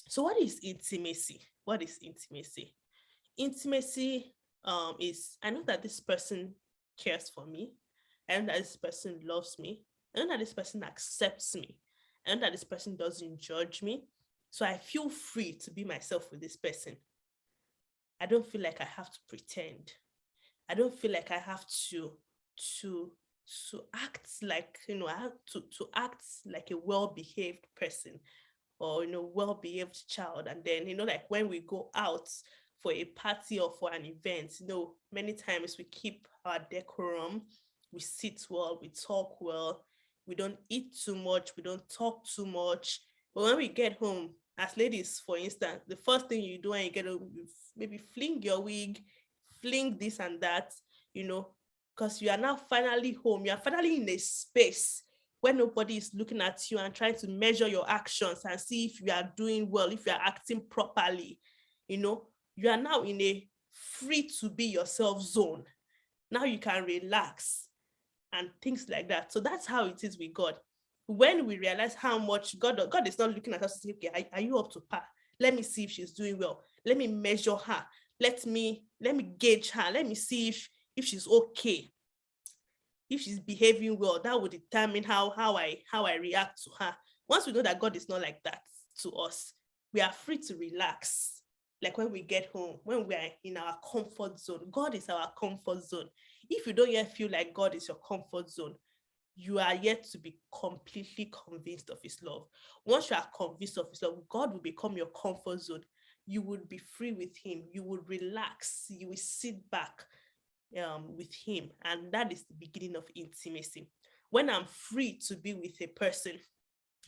So what is intimacy? What is intimacy? Intimacy is, I know that this person cares for me. I know that this person loves me. I know that this person accepts me. I know that this person doesn't judge me. So I feel free to be myself with this person. I don't feel like I have to pretend. I don't feel like I have to to act like, I have to act like a well-behaved person, or well-behaved child. And then, like when we go out for a party or for an event, many times we keep our decorum, we sit well, we talk well, we don't eat too much, we don't talk too much. But when we get home, as ladies, for instance, the first thing you do when you get home, you maybe fling your wig, fling this and that, you know because you are now finally home, you are finally in a space where nobody is looking at you and trying to measure your actions and see if you are doing well, if you are acting properly. You are now in a free to be yourself zone. Now you can relax and things like that. So that's how it is with God. When we realize how much God is not looking at us to say, okay, are you up to par? Let me see if she's doing well. Let me measure her. Let me gauge her. Let me see if she's okay, if she's behaving well. That would determine how I react to her. Once we know that God is not like that to us, we are free to relax. Like when we get home, when we are in our comfort zone, God is our comfort zone. If you don't yet feel like God is your comfort zone, you are yet to be completely convinced of his love. Once you are convinced of his love, God will become your comfort zone. You would be free with him. You would relax. You will sit back with him. And that is the beginning of intimacy. When I'm free to be with a person,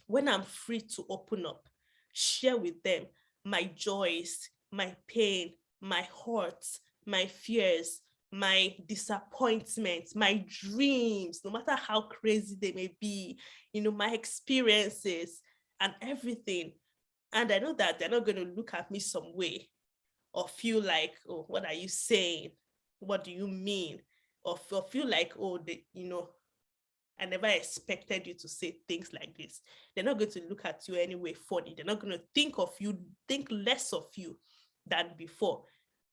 when I'm free to open up, share with them my joys, my pain, my hurts, my fears, my disappointments, my dreams, no matter how crazy they may be, my experiences and everything. And I know that they're not going to look at me some way or feel like, oh, what are you saying? What do you mean? Or feel like, oh, I never expected you to say things like this. They're not going to look at you anyway funny. They're not going to think less of you than before.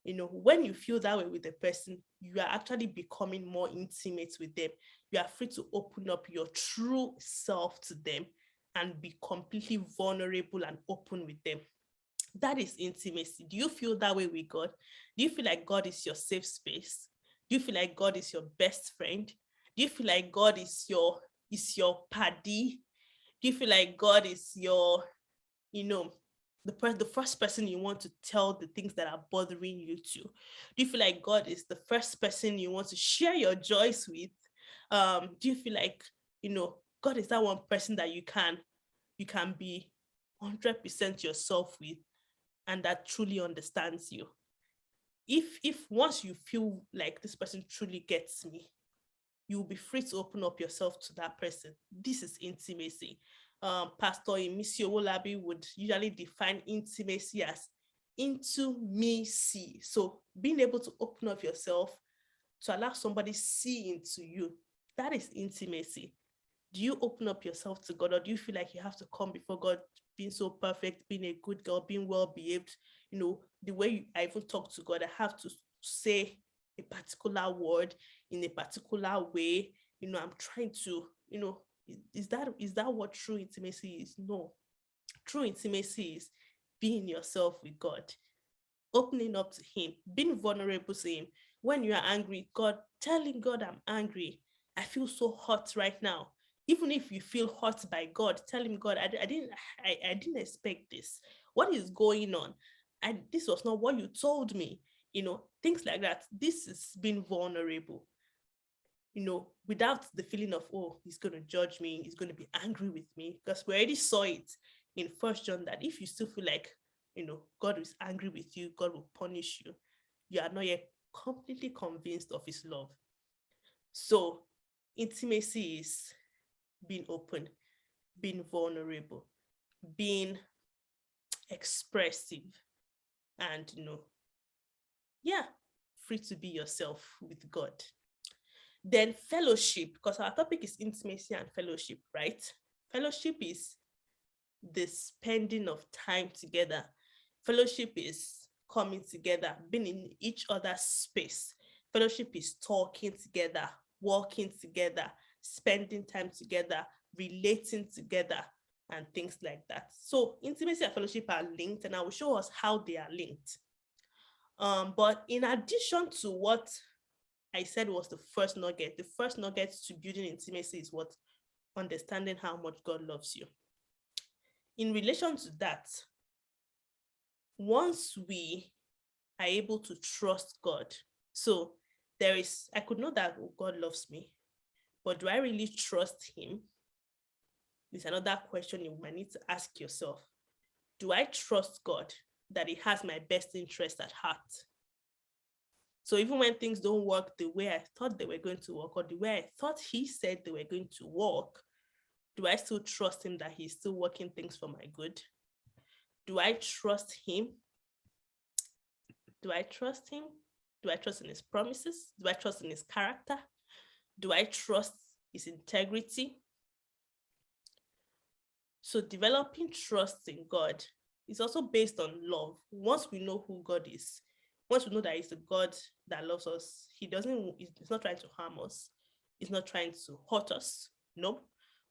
When you feel that way with a person, you are actually becoming more intimate with them. You are free to open up your true self to them and be completely vulnerable and open with them. That is intimacy. Do you feel that way with God? Do you feel like God is your safe space? Do you feel like God is your best friend? Do you feel like God is your paddy? Do you feel like God is your, you know, the first person you want to tell the things that are bothering you to? Do you feel like God is the first person you want to share your joys with? Do you feel like, God is that one person that you can be 100% yourself with, and that truly understands you? If once you feel like this person truly gets me, you'll be free to open up yourself to that person. This is intimacy. Pastor Emisi Owolabi would usually define intimacy as into me see. So being able to open up yourself to allow somebody see into you, that is intimacy. Do you open up yourself to God, or do you feel like you have to come before God being so perfect, being a good girl, being well behaved? The way I even talk to God, I have to say a particular word in a particular way. I'm trying to, is that what true intimacy is? No. True intimacy is being yourself with God, opening up to him, being vulnerable to him. When you are angry, God, telling God, I'm angry. I feel so hot right now. Even if you feel hurt by God, tell him, God, I didn't expect this. What is going on? This was not what you told me. Things like that. This is being vulnerable, without the feeling of, oh, he's going to judge me, he's going to be angry with me. Because we already saw it in First John that if you still feel like, God is angry with you, God will punish you, you are not yet completely convinced of his love. So intimacy is being open, being vulnerable, being expressive, and yeah, free to be yourself with God. Then fellowship, because our topic is intimacy and fellowship, right? Fellowship is the spending of time together. Fellowship is coming together, being in each other's space. Fellowship is talking together, walking together, spending time together, relating together, and things like that. So intimacy and fellowship are linked, and I will show us how they are linked. But in addition to what I said was the first nugget to building intimacy is what? Understanding how much God loves you. In relation to that, once we are able to trust God, so I could know that God loves me, but do I really trust him? Is another question you might need to ask yourself. Do I trust God that he has my best interest at heart? So even when things don't work the way I thought they were going to work, or the way I thought he said they were going to work, do I still trust him that he's still working things for my good? Do I trust him? Do I trust him? Do I trust in his promises? Do I trust in his character? Do I trust his integrity? So developing trust in God is also based on love. Once we know who God is, once we know that he's a God that loves us, he's not trying to harm us. He's not trying to hurt us. No.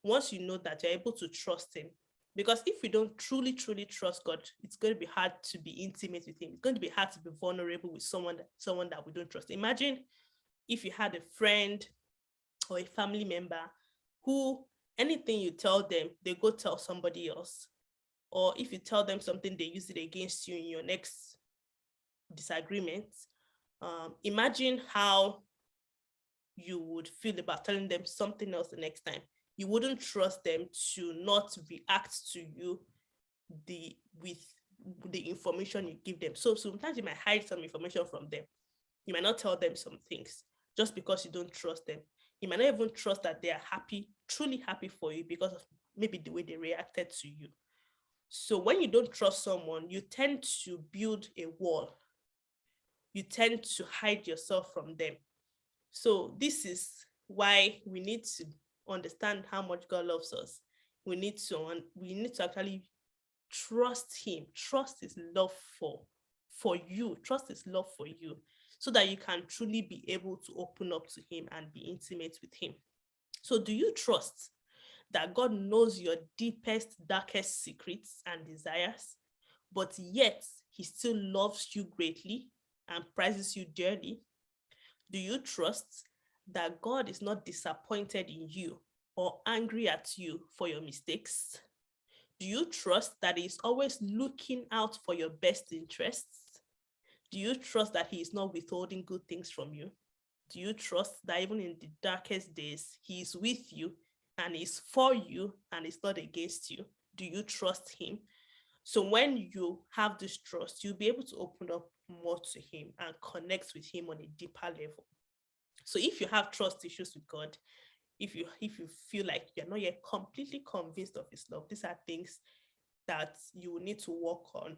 Once you know that, you're able to trust him. Because if we don't truly, truly trust God, it's going to be hard to be intimate with him. It's going to be hard to be vulnerable with someone that we don't trust. Imagine if you had a friend or a family member who anything you tell them, they go tell somebody else. Or if you tell them something, they use it against you in your next disagreement. Imagine how you would feel about telling them something else the next time. You wouldn't trust them to not react to you with the information you give them. So sometimes you might hide some information from them. You might not tell them some things just because you don't trust them. You might not even trust that they are happy, truly happy for you because of maybe the way they reacted to you. So when you don't trust someone, you tend to build a wall. You tend to hide yourself from them. So this is why we need to understand how much God loves us. We need to actually trust him, trust his love for you, trust his love for you, so that you can truly be able to open up to him and be intimate with him. So do you trust that God knows your deepest, darkest secrets and desires, but yet he still loves you greatly and prizes you dearly? Do you trust that God is not disappointed in you or angry at you for your mistakes? Do you trust that he's always looking out for your best interests? Do you trust that he is not withholding good things from you? Do you trust that even in the darkest days, he is with you and is for you and is not against you? Do you trust him? So when you have this trust, you'll be able to open up more to him and connect with him on a deeper level. So if you have trust issues with God, if you feel like you're not yet completely convinced of his love, these are things that you will need to work on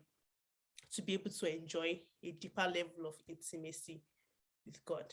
to be able to enjoy a deeper level of intimacy with God.